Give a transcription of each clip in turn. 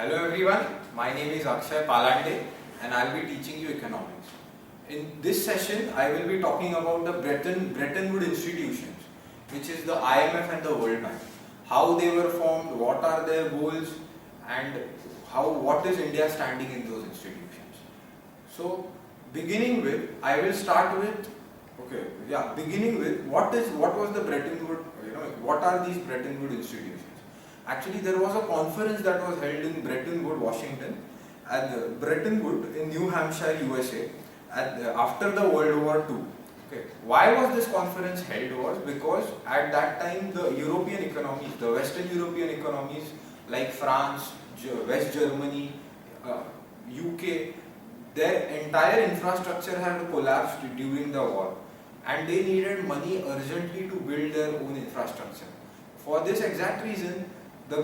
Hello everyone, my name is Akshay Palande and I will be teaching you economics. In this session, I will be talking about the Bretton Woods institutions, which is the IMF and the World Bank. How they were formed, what are their goals, and what is India standing in those institutions. So, beginning with, I will start with, beginning with what was the Bretton Woods, what are these Bretton Woods institutions? Actually, there was a conference that was held in Bretton Woods, Washington, at Bretton Woods in New Hampshire, USA, after the World War II. Okay. Why was this conference held? Was because at that time the European economies, the Western European economies like France, West Germany, UK, their entire infrastructure had collapsed during the war, and they needed money urgently to build their own infrastructure. For this exact reason, the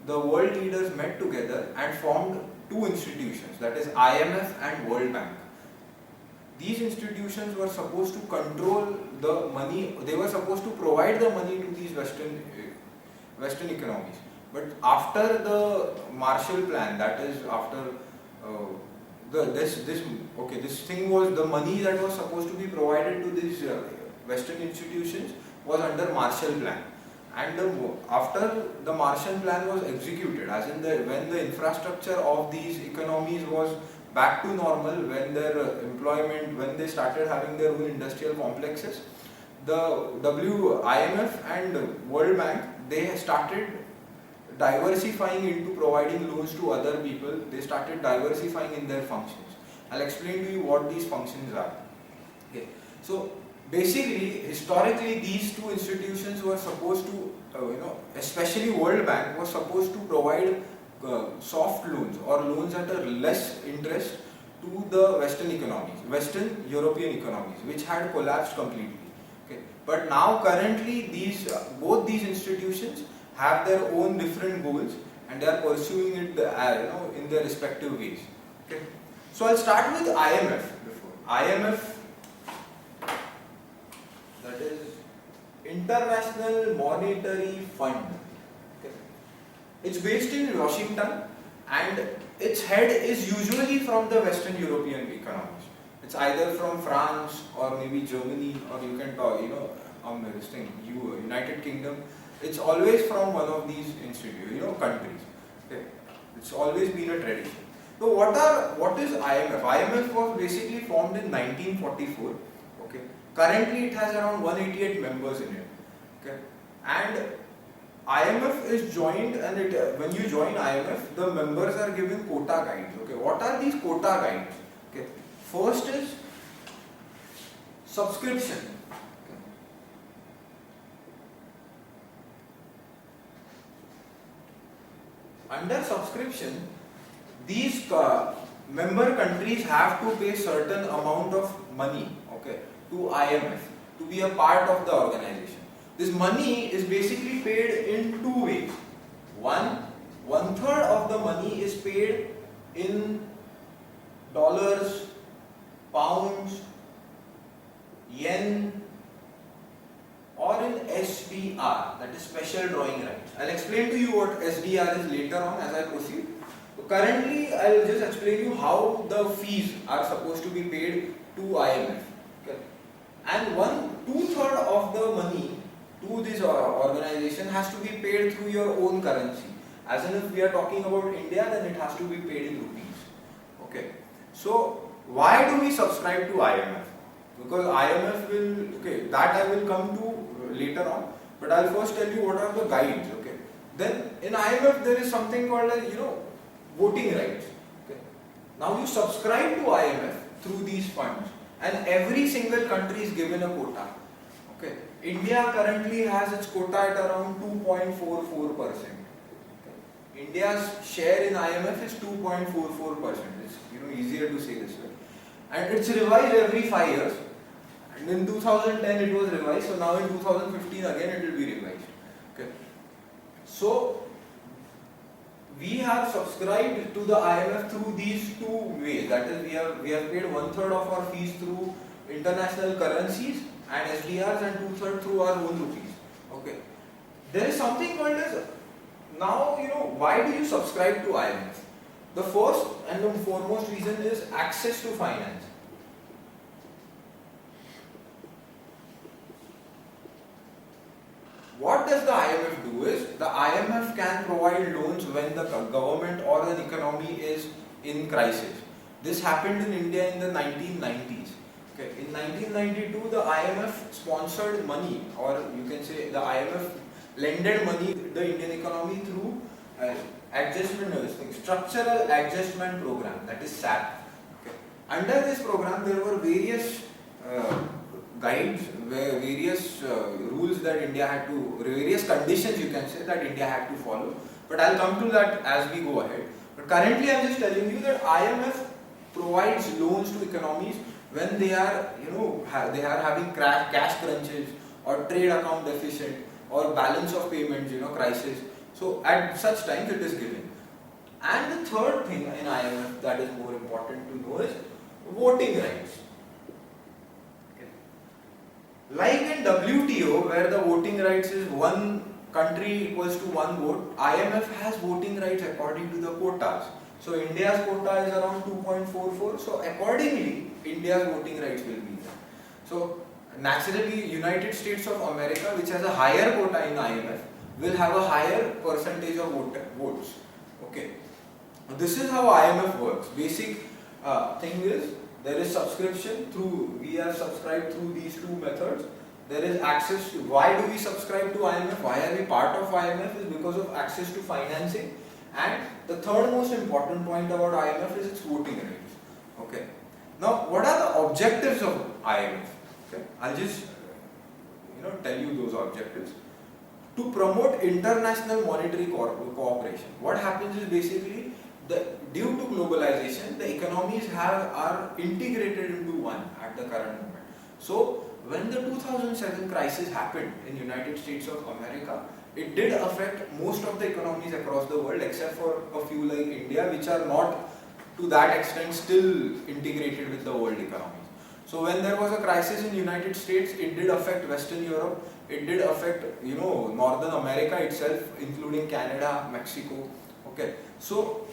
world leaders met together and formed two institutions, that is IMF and World Bank. These institutions were supposed to control the money, they were supposed to provide the money to these Western economies. But after the Marshall Plan, that is after this thing was the money that was supposed to be provided to these Western institutions was under Marshall Plan. And after the Marshall Plan was executed, as in when the infrastructure of these economies was back to normal, when their employment, when they started having their own industrial complexes, the IMF and World Bank, they started diversifying into providing loans to other people. They started diversifying in their functions. I'll explain to you what these functions are. Okay. So basically, historically, these two institutions were supposed to, especially World Bank was supposed to provide soft loans or loans at a less interest to the Western economies, Western European economies, which had collapsed completely. Okay. But now currently both these institutions have their own different goals and they are pursuing it in their respective ways. Okay. So I'll start with IMF before. IMF, that is International Monetary Fund. Okay. It's based in Washington and its head is usually from the Western European economies. It's either from France or maybe Germany, or you can talk, United Kingdom. It's always from one of these countries. Okay. It's always been a tradition. So what is IMF? IMF was basically formed in 1944. Okay. Currently, it has around 188 members in it. Okay. And IMF is joined, and when you join IMF, the members are given quota guides. Okay. What are these quota guides? Okay. First is subscription. Okay. Under subscription, these member countries have to pay certain amount of money, okay, to IMF to be a part of the organization. This money is basically paid in two ways. One third of the money is paid in dollars, pounds, yen, or in SDR, that is special drawing rights. I'll explain to you what SDR is later on as I proceed. So currently, I'll just explain you how the fees are supposed to be paid to IMF. Okay. And 2/3 of the money to this organization has to be paid through your own currency. As in, if we are talking about India, then it has to be paid in rupees. Okay. So why do we subscribe to IMF? Because IMF will, that I will come to later on, but I'll first tell you what are the guides. Okay. Then in IMF there is something called as voting rights. Okay. Now you subscribe to IMF through these funds, and every single country is given a quota. Okay. India currently has its quota at around 2.44%. Okay. India's share in IMF is 2.44%. It's easier to say this way, and it's revised every 5 years. And in 2010 it was revised, so now in 2015 again it will be revised. Okay. So we have subscribed to the IMF through these two ways. That is, we have paid 1/3 of our fees through international currencies and SDRs, and 2/3 through our own rupees. Okay. There is something called as Now, why do you subscribe to IMF? The first and the foremost reason is access to finance. What does the IMF do is, the IMF can provide loans when the government or an economy is in crisis. This happened in India in the 1990s. Okay. In 1992, the IMF sponsored money, or you can say the IMF lended money to the Indian economy through structural adjustment program, that is SAP. Okay. Under this program, there were various guides, various rules that India had to, various conditions you can say that India had to follow. But I'll come to that as we go ahead. But currently, I'm just telling you that IMF provides loans to economies when they are, they are having cash crunches or trade account deficit or balance of payments, crisis. So at such times it is given. And the third thing in IMF that is more important to know is voting rights. Okay. Like in WTO, where the voting rights is one country equals to one vote, IMF has voting rights according to the quotas. So India's quota is around 2.44. So accordingly, India's voting rights will be there. So naturally, United States of America, which has a higher quota in IMF, will have a higher percentage of votes. Okay. This is how IMF works. Basic thing is, there is subscription through, we are subscribed through these two methods. There is access to, why do we subscribe to IMF? Why are we part of IMF? Is because of access to financing. And the third most important point about IMF is its voting rights. Okay. Now, what are the objectives of IMF? Okay. I'll just tell you those objectives. To promote international monetary cooperation. What happens is basically, due to globalization, the economies are integrated into one at the current moment. So, when the 2007 crisis happened in United States of America, it did affect most of the economies across the world, except for a few like India, which are not to that extent still integrated with the world economies. So when there was a crisis in United States, it did affect Western Europe, it did affect Northern America itself, including Canada, Mexico. Okay, so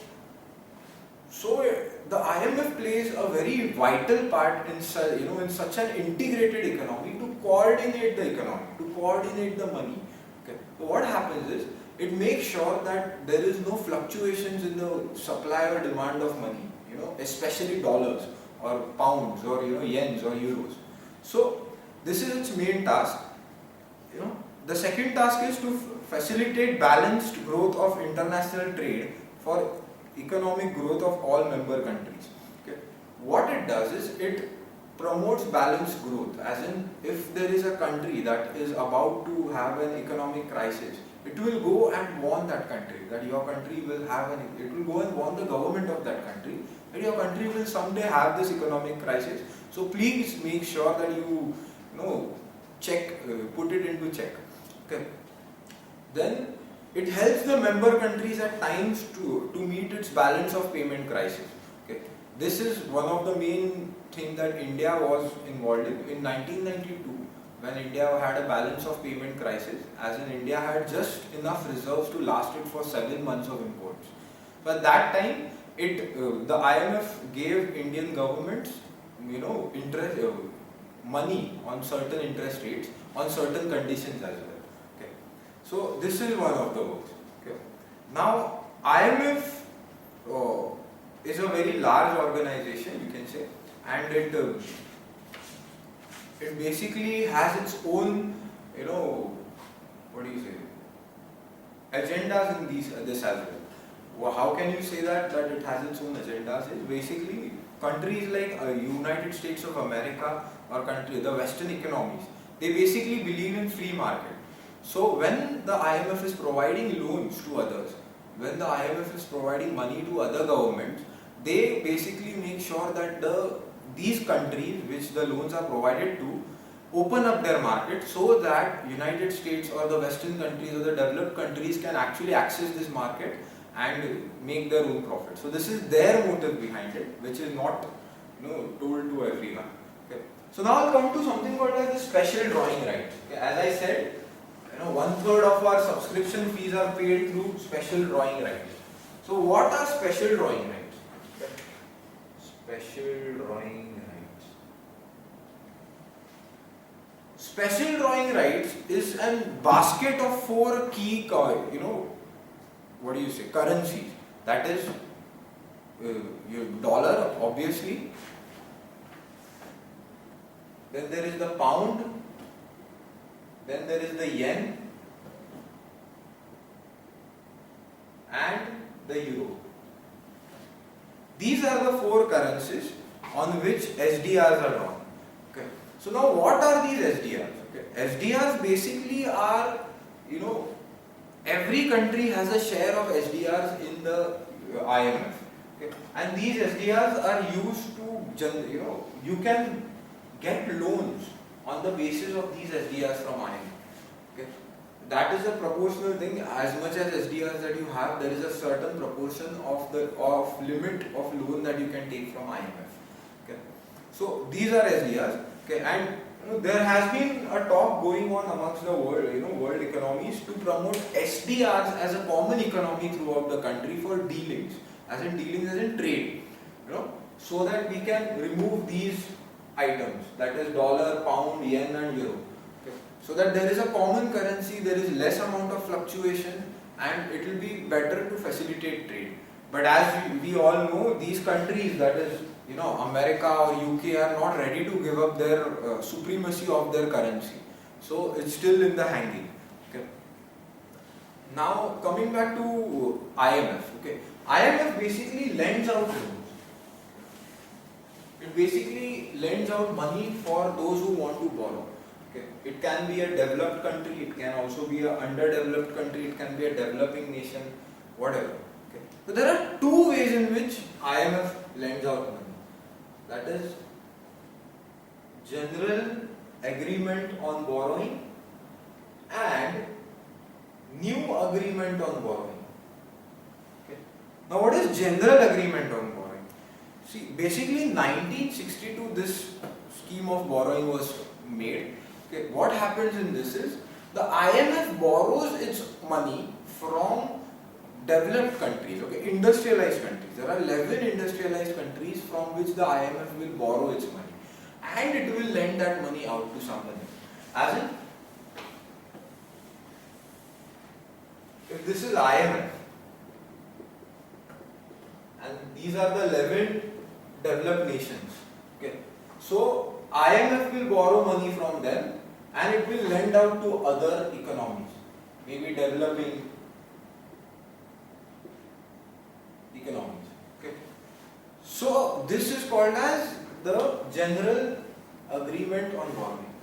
the IMF plays a very vital part in in such an integrated economy to coordinate the economy, to coordinate the money. Okay. So what happens is, it makes sure that there is no fluctuations in the supply or demand of money, especially dollars or pounds or yens or euros. So this is its main task. The second task is to facilitate balanced growth of international trade for economic growth of all member countries. Okay. What it does is, it promotes balanced growth, as in, if there is a country that is about to have an economic crisis, it will go and warn that country that your country will have it will go and warn the government of that country that your country will someday have this economic crisis. So please make sure that you check, put it into check. Okay. Then it helps the member countries at times to meet its balance of payment crisis. Okay. This is one of the main things that India was involved in. In 1992, when India had a balance of payment crisis, as in India had just enough reserves to last it for 7 months of imports. So at that time, the IMF gave Indian governments, interest money on certain interest rates on certain conditions as well. Okay. So this is one of the works. Okay. Now IMF is a very large organization, you can say, and it basically has its own, agendas in this as well. Well, how can you say that it has its own agendas? Is basically countries like United States of America or the Western economies, they basically believe in free market. So when the IMF is providing loans to others, when the IMF is providing money to other governments, they basically make sure that these countries which the loans are provided to open up their market so that United States or the Western countries or the developed countries can actually access this market and make their own profit. So this is their motive behind it, which is not told to everyone. Okay. So now I'll come to something called as the special drawing rights. Okay. As I said, 1/3 of our subscription fees are paid through special drawing rights. So what are special drawing rights? Special drawing rights. Special drawing rights is a basket of 4 key, currencies. That is your dollar, obviously. Then there is the pound. Then there is the yen and the euro. These are the 4 currencies on which SDRs are drawn. Okay. So now what are these SDRs? Okay. SDRs basically are, every country has a share of SDRs in the IMF. Okay. And these SDRs are used to, you can get loans on the basis of these SDRs from IMF. Okay. That is a proportional thing. As much as SDRs that you have, there is a certain proportion of the limit of loan that you can take from IMF. Okay. So these are SDRs. Okay. And there has been a talk going on amongst the world economies to promote SDRs as a common economy throughout the country for dealings, as in trade. So that we can remove these items, that is dollar, pound, yen and euro. Okay. So that there is a common currency, there is less amount of fluctuation and it will be better to facilitate trade. But as we all know, these countries, that is America or UK, are not ready to give up their supremacy of their currency. So it's still in the hanging. Okay. Now coming back to IMF. Okay. IMF basically lends out loans. It basically lends out money for those who want to borrow. Okay. It can be a developed country, it can also be an underdeveloped country, it can be a developing nation, whatever. Okay. So there are 2 ways in which IMF lends out money. That is general agreement on borrowing and new agreement on borrowing. Okay. Now what is general agreement on borrowing? See, basically in 1962 this scheme of borrowing was made. Okay, what happens in this is the IMF borrows its money from developed countries, okay, industrialized countries. There are 11 industrialized countries from which the IMF will borrow its money and it will lend that money out to somebody. As in, if this is IMF and these are the 11 developed nations. Okay. So IMF will borrow money from them and it will lend out to other economies, maybe developing economies. Okay. So this is called as the general agreement on borrowing.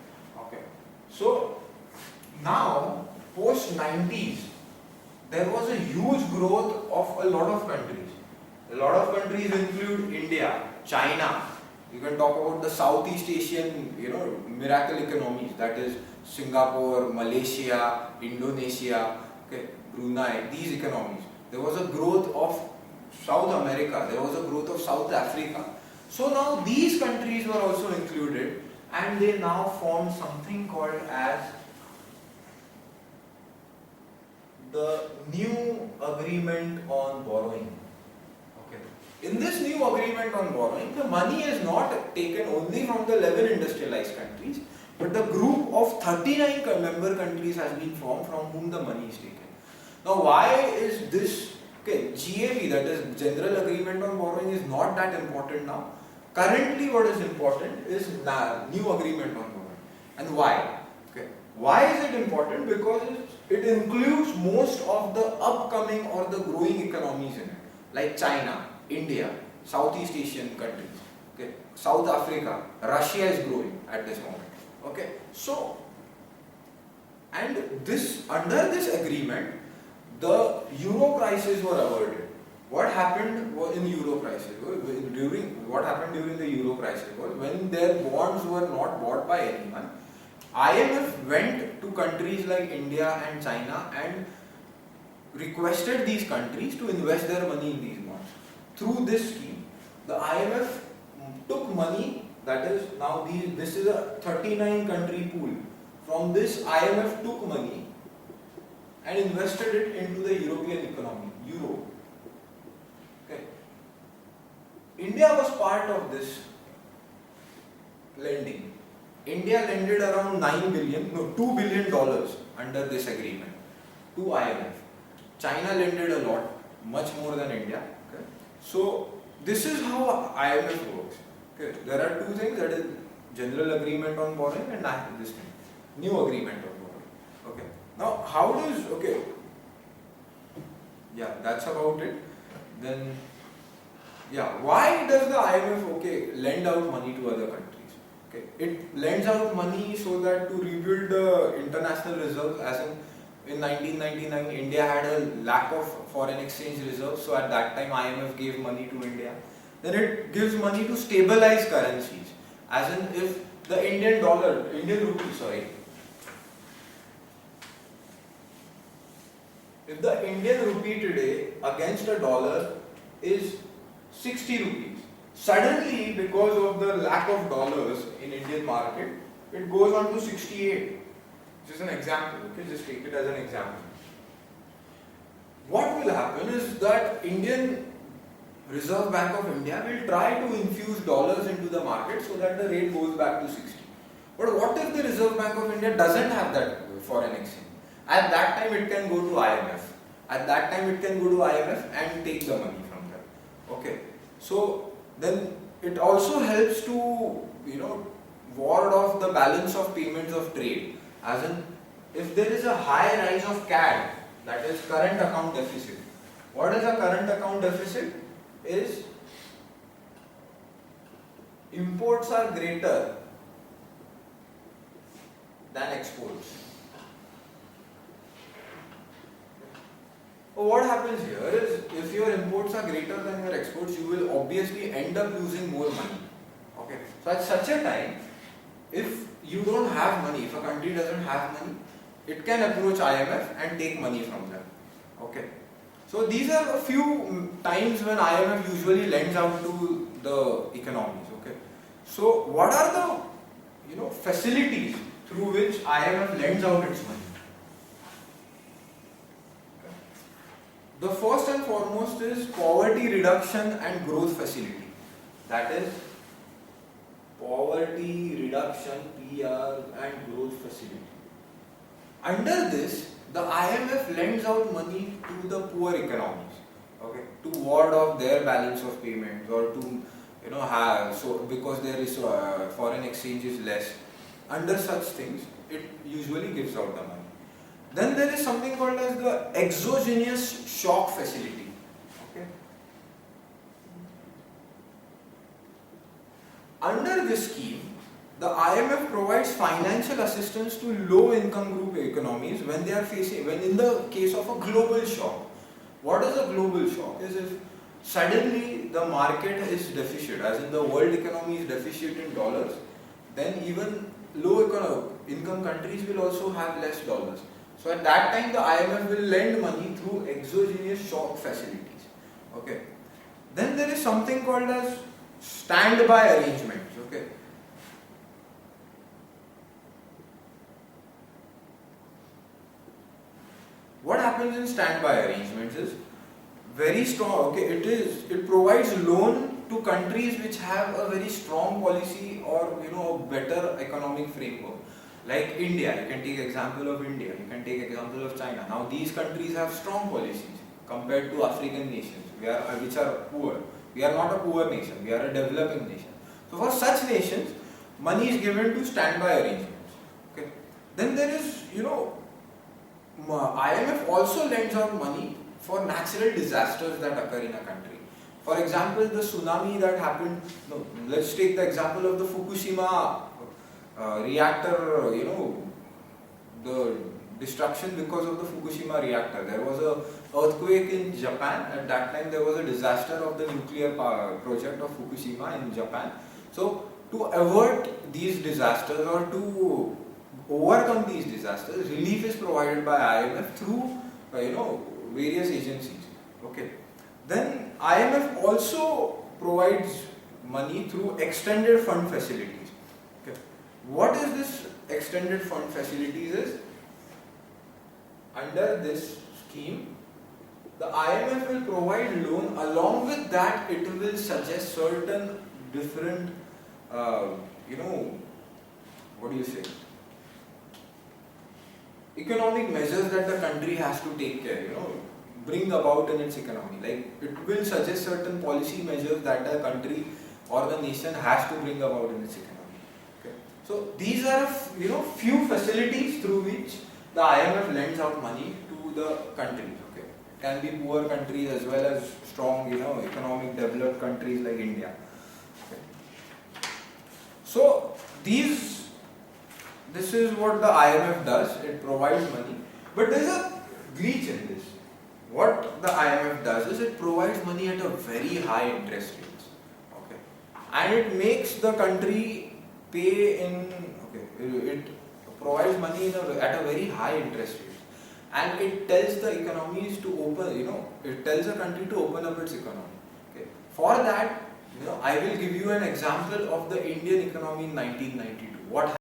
Okay. So now post 90s there was a huge growth of a lot of countries. A lot of countries include India, China. You can talk about the Southeast Asian, miracle economies. That is Singapore, Malaysia, Indonesia, okay, Brunei. These economies. There was a growth of South America. There was a growth of South Africa. So now these countries were also included, and they now form something called as the new agreement on borrowing. In this new agreement on borrowing, the money is not taken only from the 11 industrialized countries, but the group of 39 member countries has been formed from whom the money is taken. Now, why is this? Okay, GAB, that is General Agreement on Borrowing, is not that important now. Currently, what is important is new agreement on borrowing. And why? Okay, why is it important? Because it includes most of the upcoming or the growing economies in it, like China, India, Southeast Asian countries, okay, South Africa, Russia is growing at this moment. Okay, so and this under this agreement, the euro crisis were averted. What happened in euro crisis? What happened during the euro crisis was when their bonds were not bought by anyone, IMF went to countries like India and China and requested these countries to invest their money in these bonds. Through this scheme, the IMF took money, that is now this is a 39 country pool. From this, IMF took money and invested it into the European economy, Euro. Okay. India was part of this lending. India lended around $2 billion under this agreement to IMF. China lended a lot, much more than India. Okay. So this is how IMF works. Okay. There are two things, that is general agreement on borrowing and this thing, new agreement on borrowing. Okay. Now how does, okay, yeah, that's about it. Then, yeah, why does the IMF lend out money to other countries? Okay, it lends out money so that to rebuild the international reserves, as in 1999 India had a lack of foreign exchange reserves, so at that time IMF gave money to India. Then it gives money to stabilize currencies, as in if the Indian rupee, if the Indian rupee today against a dollar is 60 rupees, suddenly because of the lack of dollars in Indian market, it goes on to 68. Just an example, okay, just take it as an example. What will happen is that Indian Reserve Bank of India will try to infuse dollars into the market so that the rate goes back to 60. But what if the Reserve Bank of India doesn't have that foreign exchange? At that time it can go to IMF. At that time it can go to IMF and take the money from them. Okay. So then it also helps to, ward off the balance of payments of trade. As in, if there is a high rise of CAD, that is current account deficit. What is a current account deficit? Is imports are greater than exports. What happens here is, if your imports are greater than your exports, you will obviously end up losing more money. Okay. So at such a time, if you don't have money, if a country doesn't have money, it can approach IMF and take money from them. Okay. So these are a few times when IMF usually lends out to the economies. Okay. So what are the facilities through which IMF lends out its money? The first and foremost is poverty reduction and growth facility. That is poverty reduction, PR, and growth facility. Under this, the IMF lends out money to the poor economies, okay, to ward off their balance of payments, or to because there is foreign exchange is less. Under such things, it usually gives out the money. Then there is something called as the exogenous shock facility. Okay. Under this scheme, the IMF provides financial assistance to low-income group economies when in the case of a global shock. What is a global shock? Is if suddenly the market is deficit, as in the world economy is deficit in dollars, then even low-income countries will also have less dollars. So at that time, the IMF will lend money through exogenous shock facilities. Okay. Then there is something called as standby arrangements. Okay. What happens in standby arrangements is very strong. Okay, it provides loan to countries which have a very strong policy or a better economic framework. Like India, you can take example of India, you can take example of China. Now these countries have strong policies compared to African nations, which are poor. We are not a poor nation, we are a developing nation. So for such nations, money is given to standby arrangements. Okay. Then there is, IMF also lends out money for natural disasters that occur in a country. For example, the tsunami that happened, let's take the example of the Fukushima reactor, the destruction because of the Fukushima reactor. There was an earthquake in Japan. At that time, there was a disaster of the nuclear project of Fukushima in Japan. So, to avert these disasters or to overcome these disasters, relief is provided by IMF through, various agencies. Okay. Then IMF also provides money through extended fund facilities. What is this extended fund facilities is? under this scheme, the IMF will provide loan. Along with that, it will suggest certain different, what do you say? Economic measures that the country has to take care, bring about in its economy. Like it will suggest certain policy measures that the country or the nation has to bring about in its economy. Okay. So these are few facilities through which the IMF lends out money to the country. Okay. It can be poor countries as well as strong, economic developed countries like India. Okay. So this is what the IMF does. It provides money, but there is a glitch in this. What the IMF does is it provides money at a very high interest rates, okay, and it makes the country pay in, it provides money at a very high interest rate, and it tells the economies to open, it tells the country to open up its economy. Okay, for that, I will give you an example of the Indian economy in 1992. What